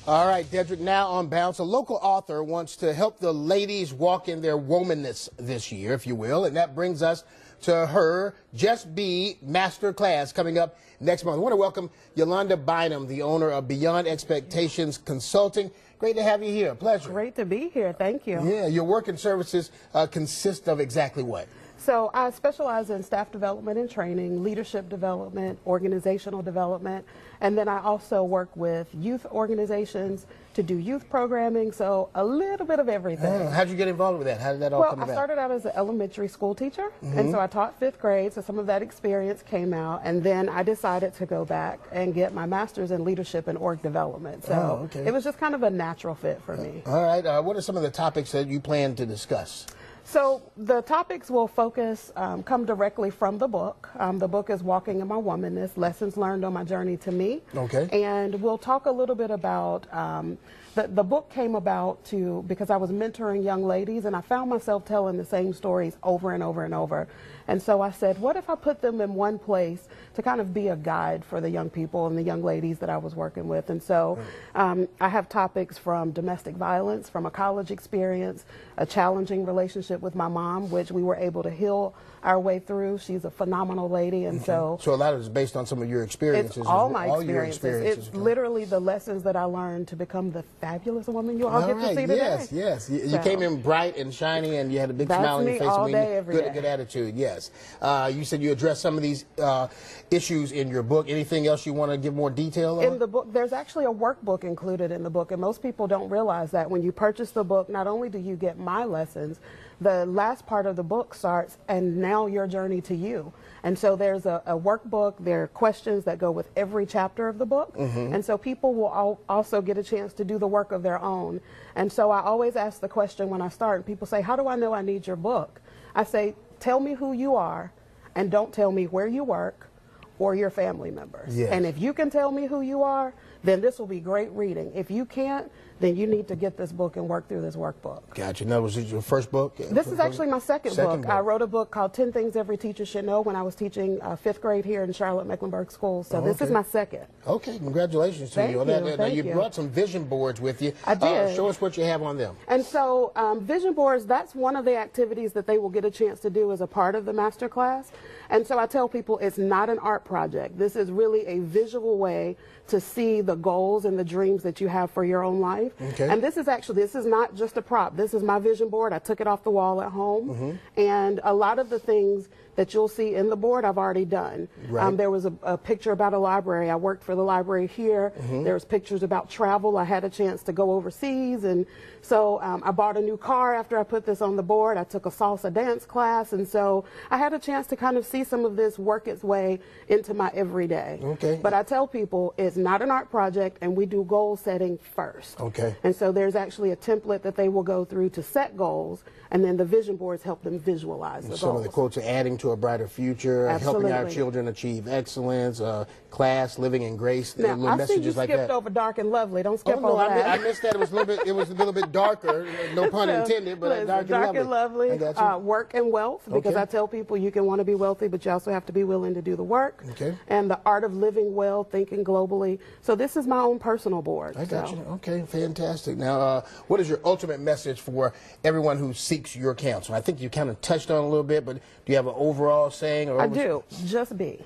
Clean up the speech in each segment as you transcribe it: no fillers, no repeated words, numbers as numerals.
All right, Dedrick, now on Bounce. A local author wants to help the ladies walk in their womanness this year, if you will, and that brings us to her Just Be Master Class coming up next month. I want to welcome Yolanda Bynum, the owner of Beyond Expectations Consulting. Great to have you here. Pleasure. Great to be here. Thank you. Yeah, your work and services consist of exactly what? So I specialize in staff development and training, leadership development, organizational development, and then I also work with youth organizations to do youth programming, so a little bit of everything. How'd you get involved with that? How did that all come about? Well, I started out as an elementary school teacher, and so I taught 5th grade, so some of that experience came out, and then I decided to go back and get my master's in leadership and org development. So it was just kind of a natural fit for me. All right. What are some of the topics that you plan to discuss? So the topics will focus, come directly from the book. The book is Walking in My Womanness, Lessons Learned on My Journey to Me. Okay. And we'll talk a little bit about, the book came about because I was mentoring young ladies and I found myself telling the same stories over and over and over. And so I said, what if I put them in one place to kind of be a guide for the young people and the young ladies that I was working with? And so I have topics from domestic violence, from a college experience, a challenging relationship with my mom, which we were able to heal our way through. She's a phenomenal lady. And so a lot of it is based on some of your experiences. It's all my experiences. It's literally the lessons that I learned to become the fabulous woman you all get to see today. Yes. You came in bright and shiny and you had a big smile on your face. All day, every day. Good attitude, yes. You said you addressed some of these issues in your book. Anything else you want to give more detail on? In the book, there's actually a workbook included in the book, and most people don't realize that when you purchase the book, not only do you get my lessons, the last part of the book starts, and now your journey to you. And so there's a workbook, there are questions that go with every chapter of the book, and so people will also get a chance to do the work of their own. And so I always ask the question when I start, and people say, how do I know I need your book? I say, tell me who you are, and don't tell me where you work or your family members. Yes. And if you can tell me who you are, then this will be great reading. If you can't, then you need to get this book and work through this workbook. Gotcha. Now, was it your first book? This is actually my second book. I wrote a book called 10 Things Every Teacher Should Know when I was teaching 5th grade here in Charlotte-Mecklenburg School. So this is my second. Okay, congratulations to you on that. Now, you brought some vision boards with you. I did. Show us what you have on them. And so vision boards, that's one of the activities that they will get a chance to do as a part of the master class. And so I tell people it's not an art project. This is really a visual way to see the goals and the dreams that you have for your own life. Okay. And this is not just a prop. This is my vision board. I took it off the wall at home. And a lot of the things that you'll see in the board I've already done. Right. There was a picture about a library. I worked for the library here. There was pictures about travel. I had a chance to go overseas. And so I bought a new car after I put this on the board. I took a salsa dance class. And so I had a chance to kind of see some of this work its way into my everyday. Okay. But I tell people it's not an art project, and we do goal setting first. Okay. And so there's actually a template that they will go through to set goals, and then the vision boards help them visualize the goals. Some of the quotes are adding to a brighter future, helping our children achieve excellence, class, living in grace, now, little I messages see you like skipped that. over dark and lovely. Don't skip no, over that. I missed that. It was a little bit darker. No pun intended, but Listen, dark and lovely. I got you. Work and wealth, because I tell people you can want to be wealthy, but you also have to be willing to do the work. Okay. And the art of living well, thinking globally. So this is my own personal board. I got you. Okay, fantastic. Now, what is your ultimate message for everyone who seeks your counsel? I think you kind of touched on it a little bit, but do you have an overall saying? Or I do. Just be.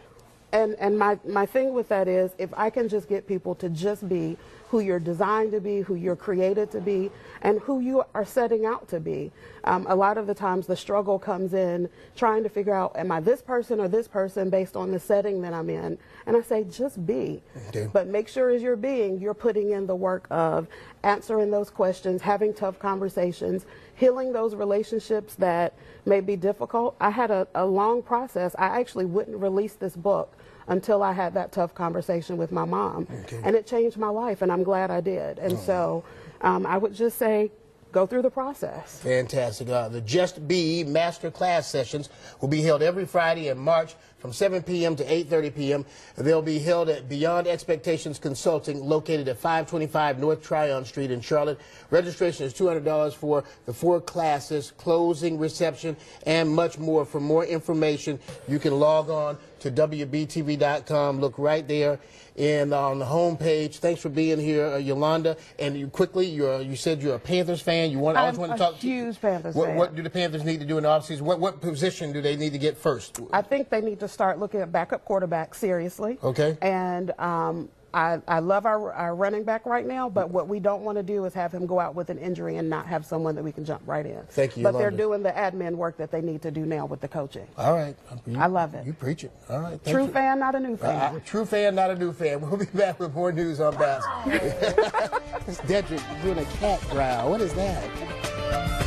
And my thing with that is, if I can just get people to just be who you're designed to be, who you're created to be, and who you are setting out to be. A lot of the times the struggle comes in trying to figure out, am I this person or this person based on the setting that I'm in? And I say, just be. Okay. But make sure as you're being, you're putting in the work of answering those questions, having tough conversations, healing those relationships that may be difficult. I had a long process. I actually wouldn't release this book until I had that tough conversation with my mom. Okay. And it changed my life, and I'm glad I did. And so I would just say, go through the process. Fantastic. The Just Be Master Class sessions will be held every Friday in March from 7 p.m. to 8:30 p.m. They'll be held at Beyond Expectations Consulting, located at 525 North Tryon Street in Charlotte. Registration is $200 for the 4 classes, closing, reception, and much more. For more information, you can log on to WBTV.com. Look right there and on the homepage. Thanks for being here, Yolanda. And you quickly, you said you're a Panthers fan. Always want to talk to you. Huge Panthers fan. What do the Panthers need to do in the offseason? What position do they need to get first? I think they need to start looking at backup quarterback seriously. Okay. And I love our running back right now, but what we don't want to do is have him go out with an injury and not have someone that we can jump right in. Thank you, But Yolanda. they're doing the admin work that they need to do now with the coaching. All right. I love it. You preach it. All right. True fan, not a new fan. True fan, not a new fan. We'll be back with more news on basketball. It's Dedrick doing a cat growl. What is that?